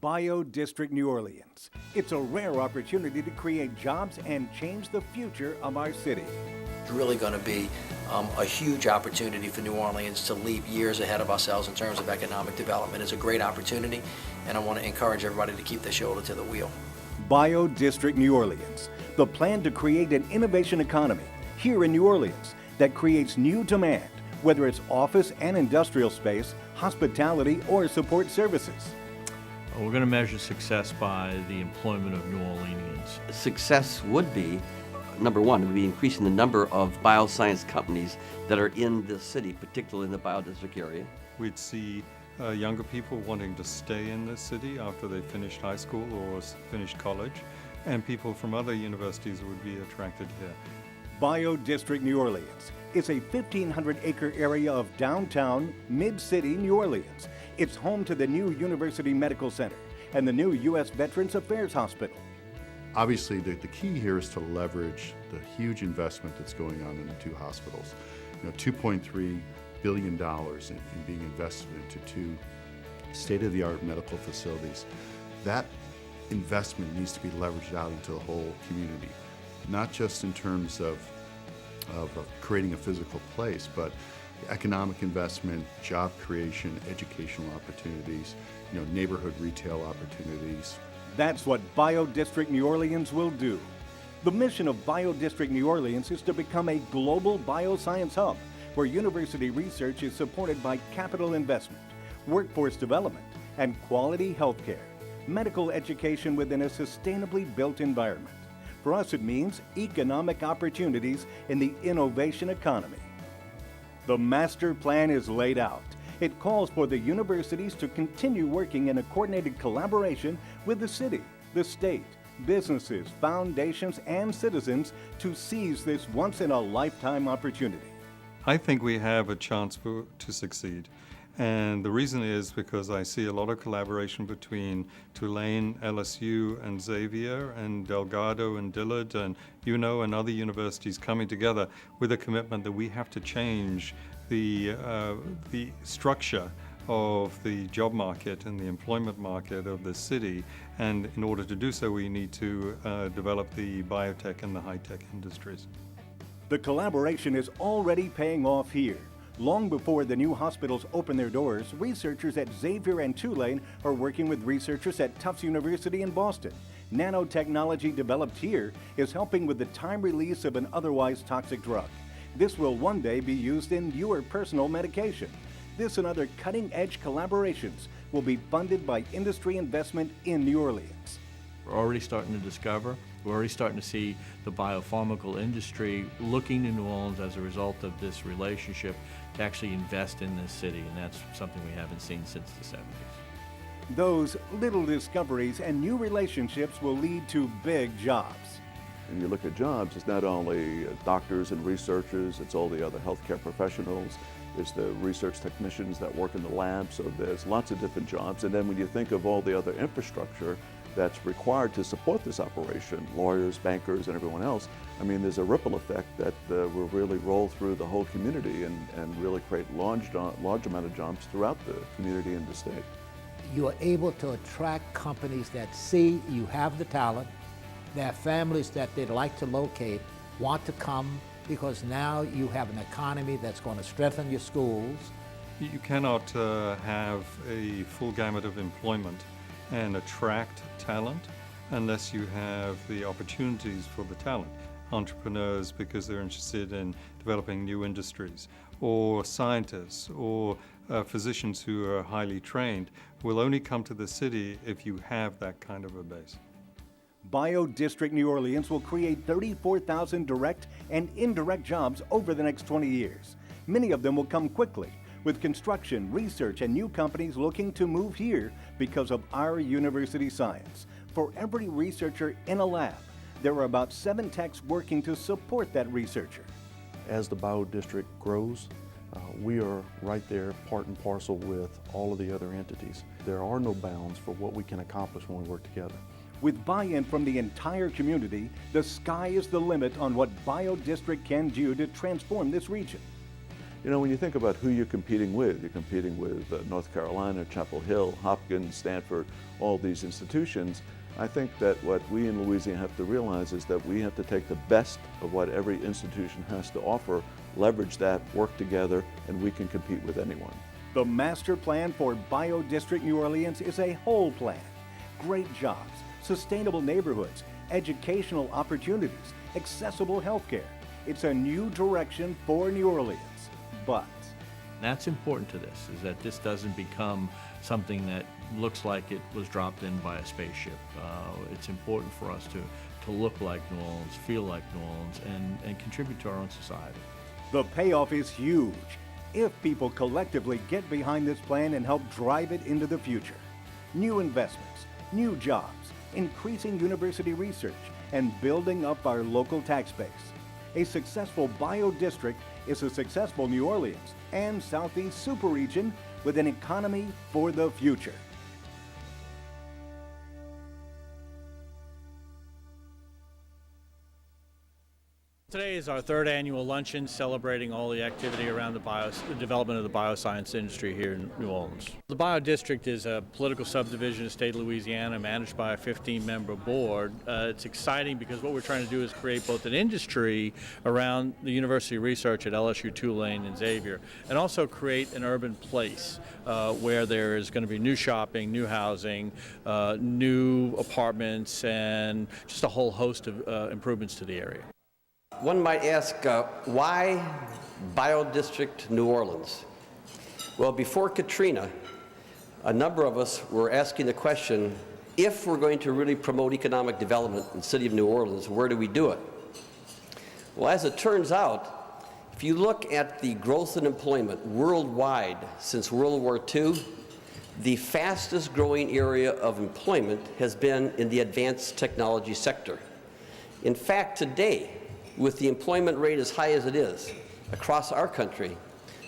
BioDistrict New Orleans. It's a rare opportunity to create jobs and change the future of our city. It's really going to be a huge opportunity for New Orleans to leap years ahead of ourselves in terms of economic development. It's a great opportunity, and I want to encourage everybody to keep their shoulder to the wheel. BioDistrict New Orleans, the plan to create an innovation economy here in New Orleans that creates new demand, whether it's office and industrial space, hospitality, or support services. We're going to measure success by the employment of New Orleanians. Success would be, number one, would be increasing the number of bioscience companies that are in the city, particularly in the BioDistrict area. We'd see younger people wanting to stay in the city after they finished high school or finished college, and people from other universities would be attracted here. BioDistrict New Orleans is a 1,500-acre area of downtown, mid-city New Orleans. It's home to the new University Medical Center and the new U.S. Veterans Affairs Hospital. Obviously, the key here is to leverage the huge investment that's going on in the two hospitals. $2.3 billion in being invested into two state-of-the-art medical facilities. That investment needs to be leveraged out into the whole community, not just in terms of creating a physical place, but economic investment, job creation, educational opportunities, neighborhood retail opportunities. That's what BioDistrict New Orleans will do. The mission of BioDistrict New Orleans is to become a global bioscience hub where university research is supported by capital investment, workforce development, and quality health care, medical education within a sustainably built environment. For us, it means economic opportunities in the innovation economy. The master plan is laid out. It calls for the universities to continue working in a coordinated collaboration with the city, the state, businesses, foundations, and citizens to seize this once-in-a-lifetime opportunity. I think we have a chance to succeed. And the reason is because I see a lot of collaboration between Tulane, LSU, and Xavier, and Delgado and Dillard, and and other universities coming together with a commitment that we have to change the structure of the job market and the employment market of the city. And in order to do so, we need to develop the biotech and the high-tech industries. The collaboration is already paying off here. Long before the new hospitals open their doors, researchers at Xavier and Tulane are working with researchers at Tufts University in Boston. Nanotechnology developed here is helping with the time release of an otherwise toxic drug. This will one day be used in your personal medication. This and other cutting-edge collaborations will be funded by industry investment in New Orleans. We're already starting to discover. We're already starting to see the biopharmaceutical industry looking to New Orleans as a result of this relationship to actually invest in this city, and that's something we haven't seen since the 70s. Those little discoveries and new relationships will lead to big jobs. When you look at jobs, it's not only doctors and researchers, it's all the other healthcare professionals, there's the research technicians that work in the lab, so there's lots of different jobs. And then when you think of all the other infrastructure that's required to support this operation, lawyers, bankers, and everyone else, there's a ripple effect that will really roll through the whole community and really create large amount of jobs throughout the community and the state. You are able to attract companies that see you have the talent, their families that they'd like to locate want to come because now you have an economy that's going to strengthen your schools. You cannot have a full gamut of employment and attract talent unless you have the opportunities for the talent. Entrepreneurs, because they're interested in developing new industries, or scientists, or physicians who are highly trained, will only come to the city if you have that kind of a base. BioDistrict New Orleans will create 34,000 direct and indirect jobs over the next 20 years. Many of them will come quickly, with construction, research, and new companies looking to move here because of our university science. For every researcher in a lab, there are about 7 techs working to support that researcher. As the BioDistrict grows, we are right there part and parcel with all of the other entities. There are no bounds for what we can accomplish when we work together. With buy-in from the entire community, the sky is the limit on what BioDistrict can do to transform this region. You know, when you think about who you're competing with North Carolina, Chapel Hill, Hopkins, Stanford, all these institutions. I think that what we in Louisiana have to realize is that we have to take the best of what every institution has to offer, leverage that, work together, and we can compete with anyone. The master plan for BioDistrict New Orleans is a whole plan. Great jobs, sustainable neighborhoods, educational opportunities, accessible healthcare. It's a new direction for New Orleans. But that's important to this, is that this doesn't become something that looks like it was dropped in by a spaceship. It's important for us to look like New Orleans, feel like New Orleans, and contribute to our own society. the payoff is huge if people collectively get behind this plan and help drive it into the future. New investments, new jobs, increasing university research, and building up our local tax base. A successful BioDistrict is a successful New Orleans and Southeast superregion with an economy for the future. Today is our third annual luncheon celebrating all the activity around the development of the bioscience industry here in New Orleans. The BioDistrict is a political subdivision of the state of Louisiana managed by a 15-member board. It's exciting because what we're trying to do is create both an industry around the university research at LSU, Tulane, and Xavier, and also create an urban place where there is going to be new shopping, new housing, new apartments, and just a whole host of improvements to the area. One might ask, why BioDistrict New Orleans? Well, before Katrina, a number of us were asking the question, if we're going to really promote economic development in the city of New Orleans, where do we do it? Well, as it turns out, if you look at the growth in employment worldwide since World War II, the fastest growing area of employment has been in the advanced technology sector. In fact, today, with the employment rate as high as it is across our country,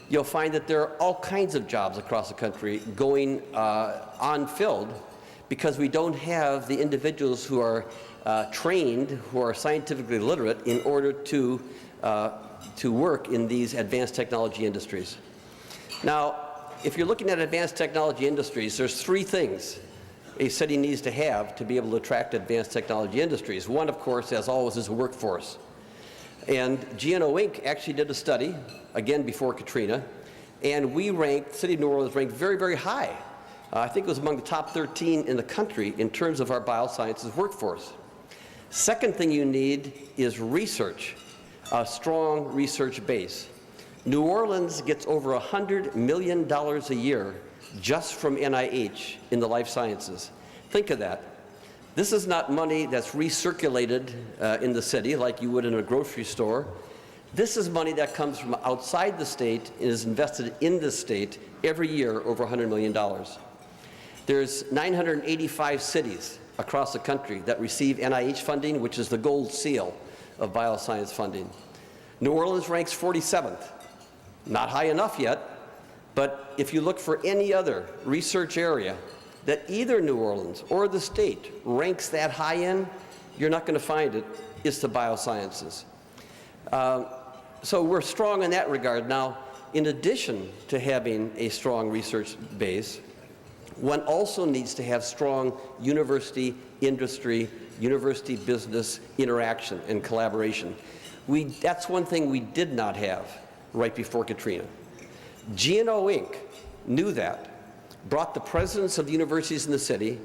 you'll find that there are all kinds of jobs across the country going unfilled because we don't have the individuals who are trained, who are scientifically literate in order to work in these advanced technology industries. Now, if you're looking at advanced technology industries, there's three things a city needs to have to be able to attract advanced technology industries. One, of course, as always, is a workforce. And GNO Inc. actually did a study, again before Katrina, and we ranked, the city of New Orleans ranked very, very high. I think it was among the top 13 in the country in terms of our biosciences workforce. Second thing you need is research, a strong research base. New Orleans gets over $100 million a year just from NIH in the life sciences. Think of that. This is not money that's recirculated in the city like you would in a grocery store. This is money that comes from outside the state and is invested in the state every year, over $100 million. There's 985 cities across the country that receive NIH funding, which is the gold seal of bioscience funding. New Orleans ranks 47th. Not high enough yet, but if you look for any other research area that either New Orleans or the state ranks that high in, you're not going to find it. It's the biosciences. So we're strong in that regard. Now, in addition to having a strong research base, one also needs to have strong university, industry, university business interaction and collaboration. That's one thing we did not have right before Katrina. GNO Inc. knew that, brought the presidents of the universities in the city,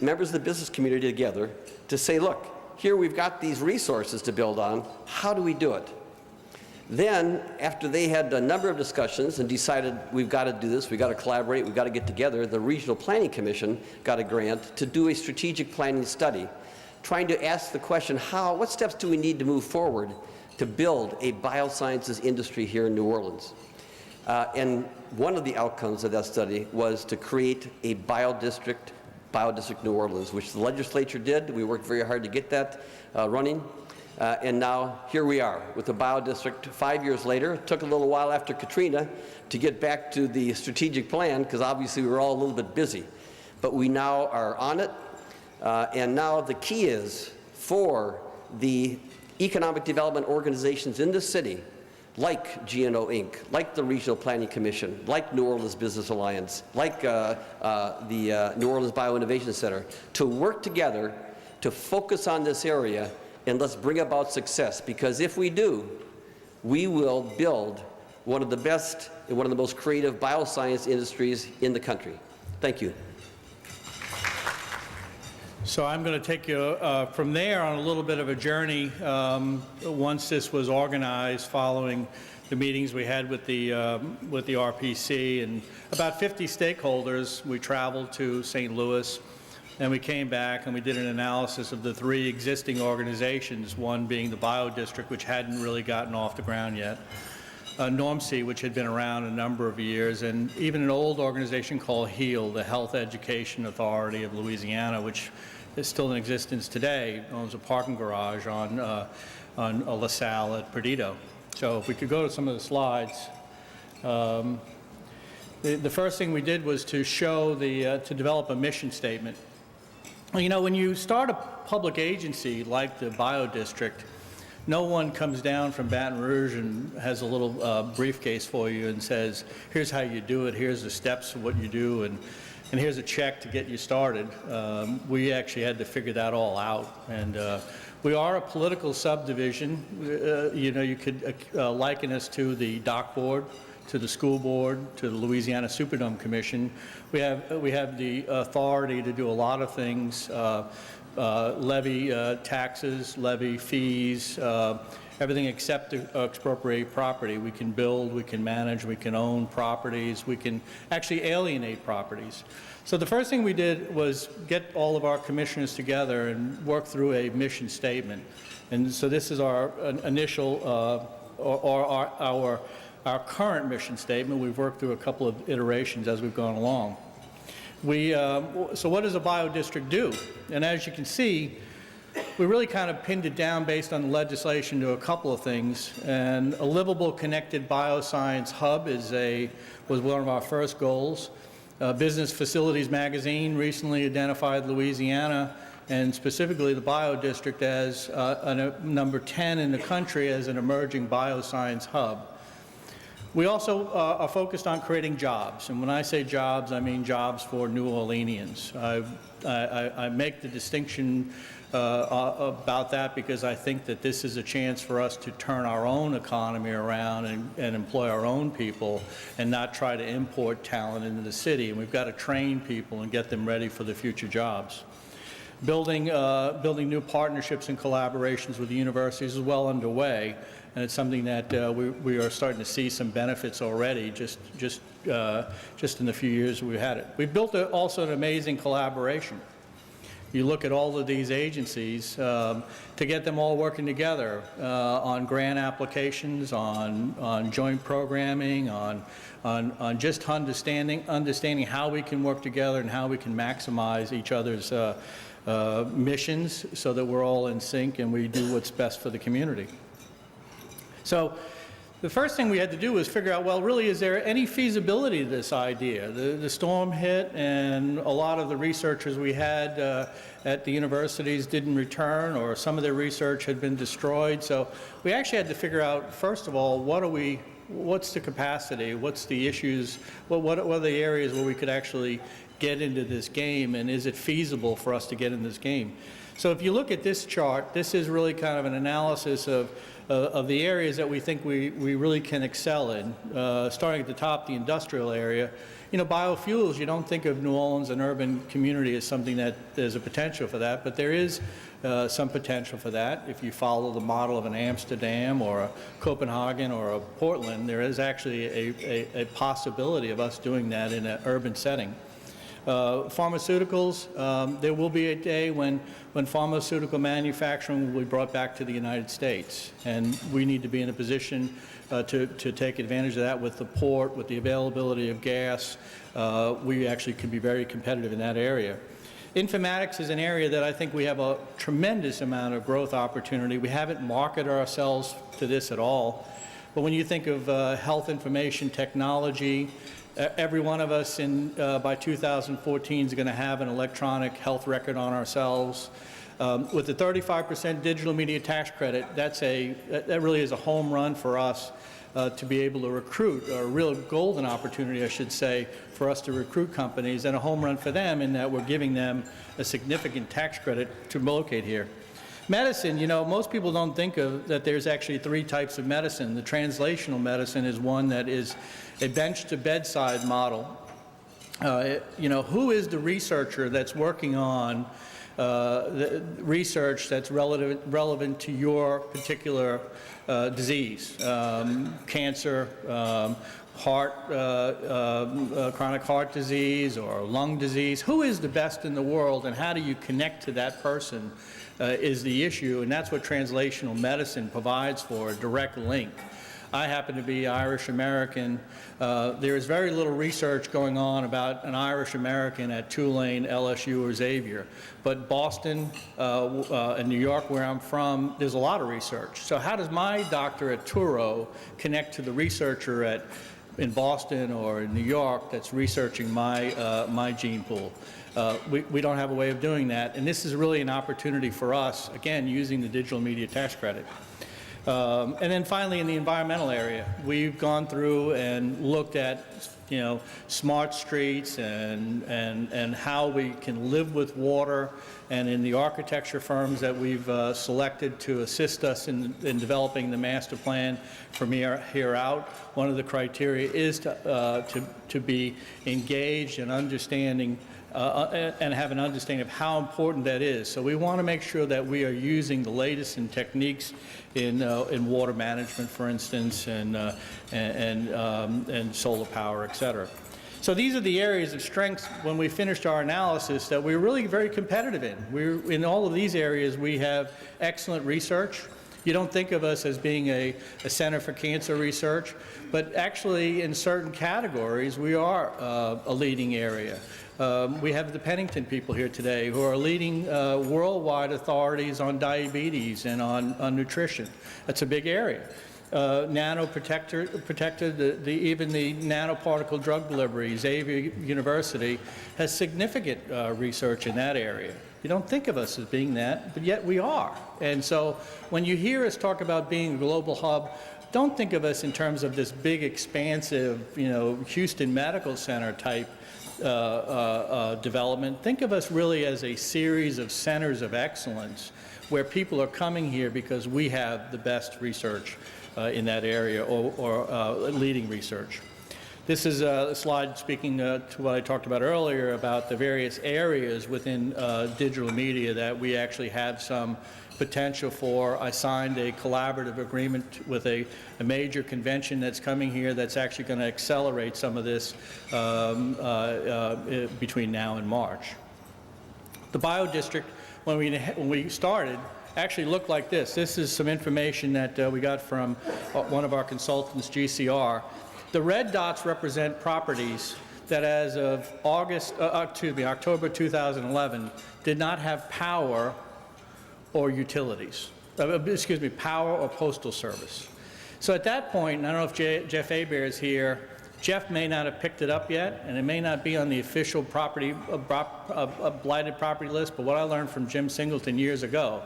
members of the business community together to say, look, here we've got these resources to build on, how do we do it? Then, after they had a number of discussions and decided we've got to do this, we've got to collaborate, we've got to get together, the Regional Planning Commission got a grant to do a strategic planning study, trying to ask the question, what steps do we need to move forward to build a biosciences industry here in New Orleans? And one of the outcomes of that study was to create a BioDistrict New Orleans, which the legislature did. We worked very hard to get that running. And now here we are with the BioDistrict 5 years later. It took a little while after Katrina to get back to the strategic plan because obviously we were all a little bit busy. But we now are on it. And now the key is for the economic development organizations in the city, like GNO Inc., like the Regional Planning Commission, like New Orleans Business Alliance, like the New Orleans Bioinnovation Center, to work together to focus on this area, and let's bring about success. Because if we do, we will build one of the best and one of the most creative bioscience industries in the country. Thank you. So I'm going to take you from there on a little bit of a journey. Once this was organized, following the meetings we had with the RPC and about 50 stakeholders, we traveled to St. Louis, and we came back and we did an analysis of the 3 existing organizations, one being the BioDistrict, which hadn't really gotten off the ground yet, NORMC, which had been around a number of years, and even an old organization called HEAL, the Health Education Authority of Louisiana, which is still in existence today, owns a parking garage on LaSalle at Perdido. So if we could go to some of the slides. The first thing we did was to show to develop a mission statement. You know, when you start a public agency like the BioDistrict, no one comes down from Baton Rouge and has a little briefcase for you and says, here's how you do it, here's the steps of what you do, and here's a check to get you started. We actually had to figure that all out. And we are a political subdivision. You know, you could liken us to the dock board, to the school board, to the Louisiana Superdome Commission. We have the authority to do a lot of things, levy taxes, levy fees, everything except to expropriate property. We can build, we can manage, we can own properties, we can actually alienate properties. So the first thing we did was get all of our commissioners together and work through a mission statement. And so this is our initial, our current mission statement. We've worked through a couple of iterations as we've gone along. So what does a BioDistrict do? And as you can see, we really kind of pinned it down based on the legislation to a couple of things. And a livable, connected bioscience hub was one of our first goals. Business Facilities Magazine recently identified Louisiana, and specifically the BioDistrict, as number 10 in the country as an emerging bioscience hub. We also are focused on creating jobs, and when I say jobs, I mean jobs for New Orleanians. I make the distinction about that because I think that this is a chance for us to turn our own economy around and employ our own people and not try to import talent into the city. And we've got to train people and get them ready for the future jobs. Building new partnerships and collaborations with the universities is well underway, and it's something that we are starting to see some benefits already just in the few years we've had it. We've built also an amazing collaboration. You look at all of these agencies to get them all working together on grant applications, on joint programming, on just understanding how we can work together and how we can maximize each other's missions so that we're all in sync and we do what's best for the community. So the first thing we had to do was figure out, well, really, is there any feasibility to this idea? The storm hit, and a lot of the researchers we had at the universities didn't return, or some of their research had been destroyed. So we actually had to figure out, first of all, what's the capacity, what's the issues, what are the areas where we could actually get into this game, and is it feasible for us to get in this game? So if you look at this chart, this is really kind of an analysis of the areas that we think we really can excel in. Starting at the top, the industrial area. You know, biofuels, you don't think of New Orleans, an urban community, as something that there's a potential for that, but there is some potential for that. If you follow the model of an Amsterdam or a Copenhagen or a Portland, there is actually a possibility of us doing that in an urban setting. Pharmaceuticals, there will be a day when pharmaceutical manufacturing will be brought back to the United States, and we need to be in a position to take advantage of that with the port, with the availability of gas. We actually can be very competitive in that area. Informatics is an area that I think we have a tremendous amount of growth opportunity. We haven't marketed ourselves to this at all, but when you think of health information technology, every one of us by 2014 is going to have an electronic health record on ourselves. With the 35% digital media tax credit, that really is a home run for us to be able to recruit, a real golden opportunity, I should say, for us to recruit companies, and a home run for them in that we're giving them a significant tax credit to locate here. Medicine, you know, most people don't think of that there's actually 3 types of medicine. The translational medicine is one that is a bench-to-bedside model. You know, who is the researcher that's working on the research that's relevant to your particular disease, cancer, chronic heart disease, or lung disease? Who is the best in the world, and how do you connect to that person is the issue, and that's what translational medicine provides for, a direct link. I happen to be Irish American. There is very little research going on about an Irish American at Tulane, LSU, or Xavier. But Boston and New York, where I'm from, there's a lot of research. So how does my doctor at Touro connect to the researcher in Boston or in New York that's researching my gene pool? We don't have a way of doing that, and this is really an opportunity for us, again, using the digital media tax credit. And then finally, in the environmental area, we've gone through and looked at, you know, smart streets and how we can live with water, and in the architecture firms that we've selected to assist us in developing the master plan from here out, one of the criteria is to be engaged and understanding and have an understanding of how important that is. So we want to make sure that we are using the latest in techniques in water management, for instance, and solar power, et cetera. So these are the areas of strength when we finished our analysis that we're really very competitive in. In all of these areas, we have excellent research. You don't think of us as being a center for cancer research, but actually in certain categories, we are a leading area. We have the Pennington people here today who are leading worldwide authorities on diabetes and on nutrition. That's a big area. Nanoprotector, even the nanoparticle drug delivery, Xavier University has significant research in that area. You don't think of us as being that, but yet we are. And so when you hear us talk about being a global hub, don't think of us in terms of this big, expansive, you know, Houston Medical Center type development. Think of us really as a series of centers of excellence where people are coming here because we have the best research in that area or leading research. This is a slide speaking to what I talked about earlier about the various areas within digital media that we actually have some potential for. I signed a collaborative agreement with a major convention that's coming here that's actually going to accelerate some of this between now and March. The BioDistrict, when we started, actually looked like this. This is some information that we got from one of our consultants, GCR. The red dots represent properties that as of October 2011 did not have power or utilities, power or postal service. So at that point, and I don't know if Jeff Hebert is here, Jeff may not have picked it up yet, and it may not be on the official blighted property list, but what I learned from Jim Singleton years ago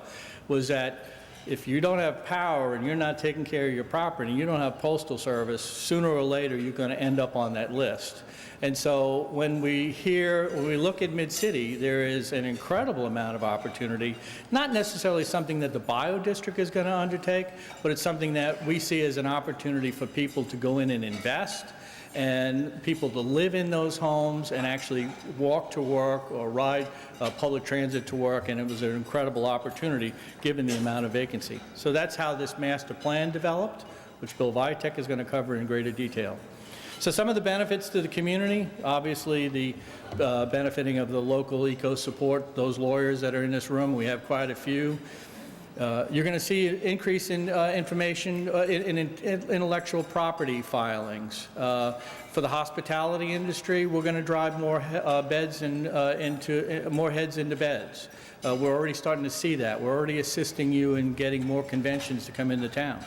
was that if you don't have power and you're not taking care of your property and you don't have postal service, sooner or later you're going to end up on that list. And so when we look at Mid-City, there is an incredible amount of opportunity, not necessarily something that the BioDistrict is going to undertake, but it's something that we see as an opportunity for people to go in and invest, and people to live in those homes and actually walk to work or ride public transit to work, and it was an incredible opportunity given the amount of vacancy. So that's how this master plan developed, which Bill Vitek is going to cover in greater detail. So some of the benefits to the community, obviously the benefiting of the local eco support, those lawyers that are in this room, we have quite a few. You're going to see an increase in information in intellectual property filings. For the hospitality industry, we're going to drive more heads into beds. We're already starting to see that. We're already assisting you in getting more conventions to come into town.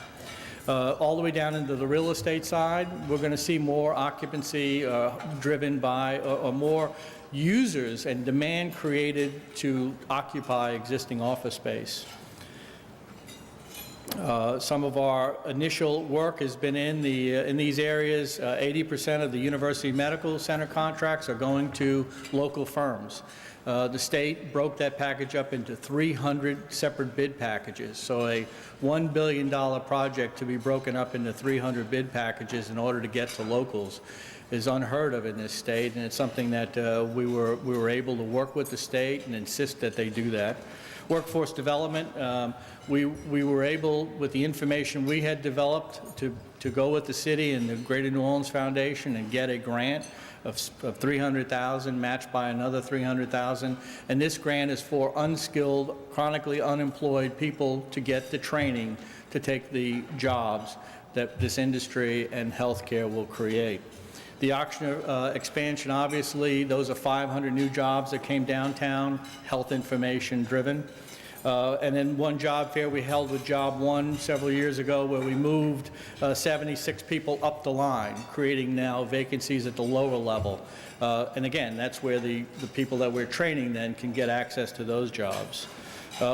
All the way down into the real estate side, we're going to see more occupancy driven by or more users and demand created to occupy existing office space. Some of our initial work has been in these areas. 80% of the University Medical Center contracts are going to local firms. The state broke that package up into 300 separate bid packages. So a $1 billion project to be broken up into 300 bid packages in order to get to locals is unheard of in this state, and it's something that we were able to work with the state and insist that they do that. Workforce development, we were able, with the information we had developed, to go with the city and the Greater New Orleans Foundation and get a grant of $300,000 matched by another $300,000. And this grant is for unskilled, chronically unemployed people to get the training to take the jobs that this industry and healthcare will create. The Oxnard expansion, obviously, those are 500 new jobs that came downtown, health information driven. And then one job fair we held with Job 1 several years ago where we moved 76 people up the line, creating now vacancies at the lower level. And again, that's where the people that we're training then can get access to those jobs.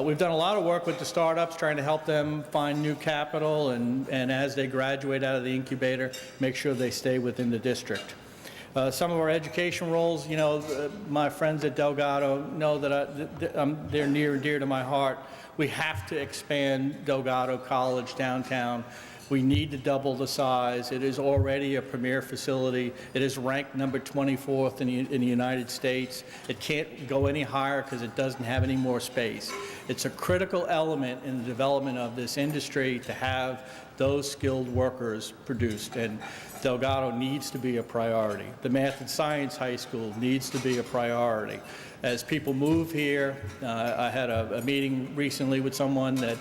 We've done a lot of work with the startups, trying to help them find new capital and as they graduate out of the incubator, make sure they stay within the district. Some of our education roles, you know, my friends at Delgado know that they're near and dear to my heart. We have to expand Delgado College downtown. We need to double the size. It is already a premier facility. It is ranked number 24th in the United States. It can't go any higher because it doesn't have any more space. It's a critical element in the development of this industry to have those skilled workers produced, and Delgado needs to be a priority. The Math and Science High School needs to be a priority. As people move here, I had a meeting recently with someone that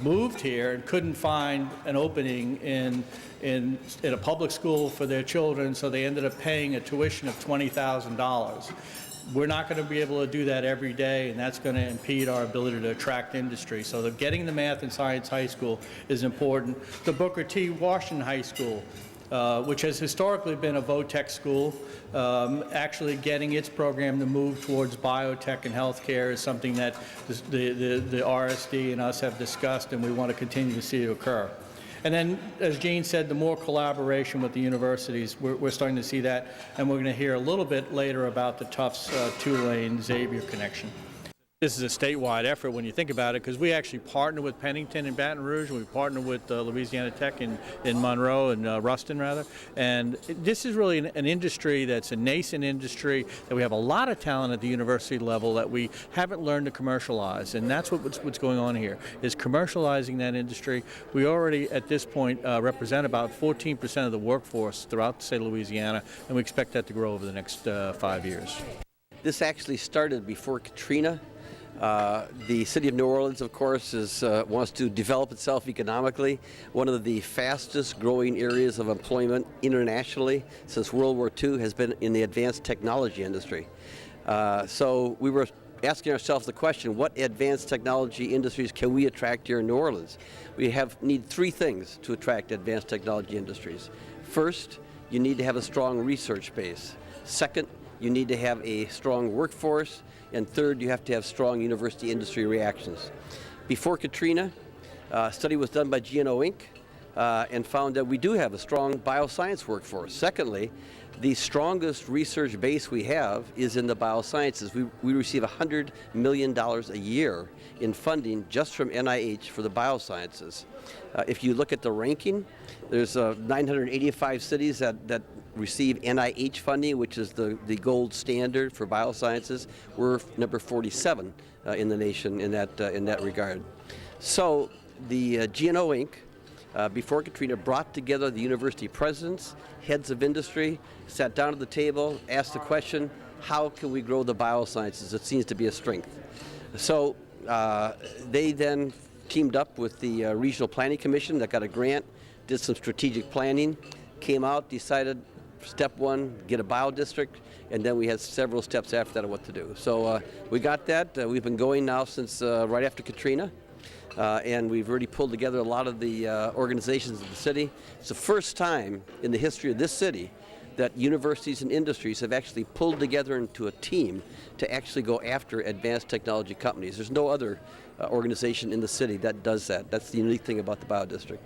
moved here and couldn't find an opening in a public school for their children, so they ended up paying a tuition of $20,000. We're not going to be able to do that every day, and that's going to impede our ability to attract industry. So getting the Math and Science High School is important. The Booker T. Washington High School, which has historically been a VOTEC school, actually getting its program to move towards biotech and healthcare is something that the RSD and us have discussed, and we want to continue to see it occur. And then, as Gene said, the more collaboration with the universities, we're starting to see that, and we're going to hear a little bit later about the Tufts Tulane Xavier connection. This is a statewide effort when you think about it, because we actually partner with Pennington and Baton Rouge, and we partner with Louisiana Tech in Monroe and Ruston, rather. And this is really an industry that's a nascent industry, that we have a lot of talent at the university level that we haven't learned to commercialize. And that's what's going on here, is commercializing that industry. We already, at this point, represent about 14% of the workforce throughout the state of Louisiana, and we expect that to grow over the next 5 years. This actually started before Katrina. The city of New Orleans, of course, wants to develop itself economically. One of the fastest growing areas of employment internationally since World War II has been in the advanced technology industry. So we were asking ourselves the question, what advanced technology industries can we attract here in New Orleans? We need three things to attract advanced technology industries. First, you need to have a strong research base. Second, you need to have a strong workforce. And third, you have to have strong university industry reactions. Before Katrina, a study was done by GNO Inc. And found that we do have a strong bioscience workforce. Secondly, the strongest research base we have is in the biosciences. We receive $100 million a year in funding just from NIH for the biosciences. If you look at the ranking, there's 985 cities that receive NIH funding, which is the gold standard for biosciences. We're number 47 in the nation in that regard. So the GNO Inc. Before Katrina brought together the university presidents, heads of industry, sat down at the table, asked the question, how can we grow the biosciences? It seems to be a strength. So they then teamed up with the Regional Planning Commission that got a grant, did some strategic planning, came out, decided step one, get a BioDistrict, and then we had several steps after that of what to do. So we got that. We've been going now since right after Katrina. And we've already pulled together a lot of the organizations of the city. It's the first time in the history of this city that universities and industries have actually pulled together into a team to actually go after advanced technology companies. There's no other organization in the city that does that. That's the unique thing about the BioDistrict.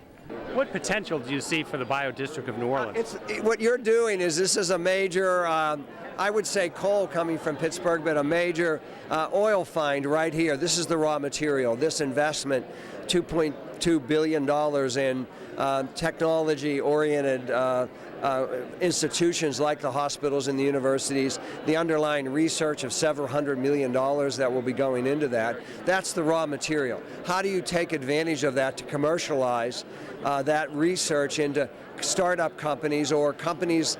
What potential do you see for the BioDistrict of New Orleans? What you're doing is this is a major, I would say coal coming from Pittsburgh, but a major oil find right here. This is the raw material. This investment, $2.2 billion in technology-oriented institutions like the hospitals and the universities, the underlying research of several $100 million that will be going into that. That's the raw material. How do you take advantage of that to commercialize that research into startup companies or companies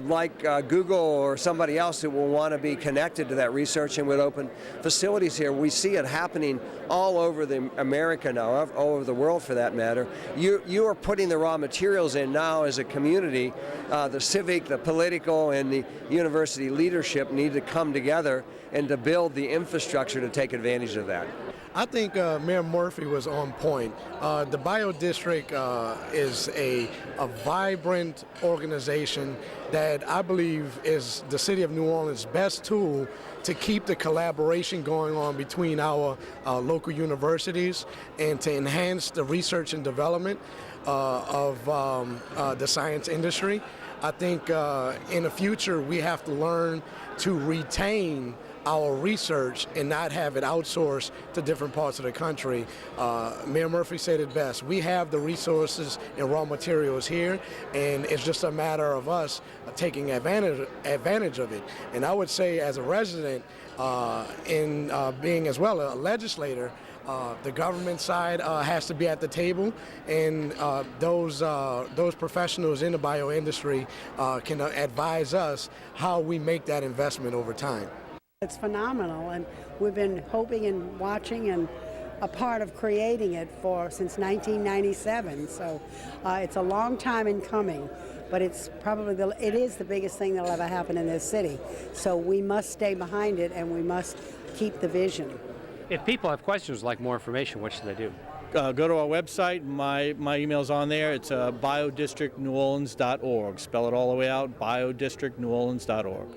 like Google or somebody else that will want to be connected to that research and would open facilities here? We see it happening all over America now, all over the world for that matter. You are putting the raw materials in now as a community. The civic, the political, and the university leadership need to come together and to build the infrastructure to take advantage of that. I think Mayor Murphy was on point. The BioDistrict is a vibrant organization that I believe is the City of New Orleans' best tool to keep the collaboration going on between our local universities and to enhance the research and development of the science industry. I think in the future we have to learn to retain our research and not have it outsourced to different parts of the country. Mayor Murphy said it best. We have the resources and raw materials here, and it's just a matter of us taking advantage of it. And I would say, as a resident, in being as well a legislator, the government side has to be at the table, and those professionals in the bio industry can advise us how we make that investment over time. It's phenomenal, and we've been hoping and watching and a part of creating it since 1997. So it's a long time in coming, but it's probably it is the biggest thing that'll ever happen in this city. So we must stay behind it, and we must keep the vision. If people have questions, like more information, what should they do? Go to our website. My email's on there. It's biodistrictneworleans.org. Spell it all the way out, biodistrictneworleans.org.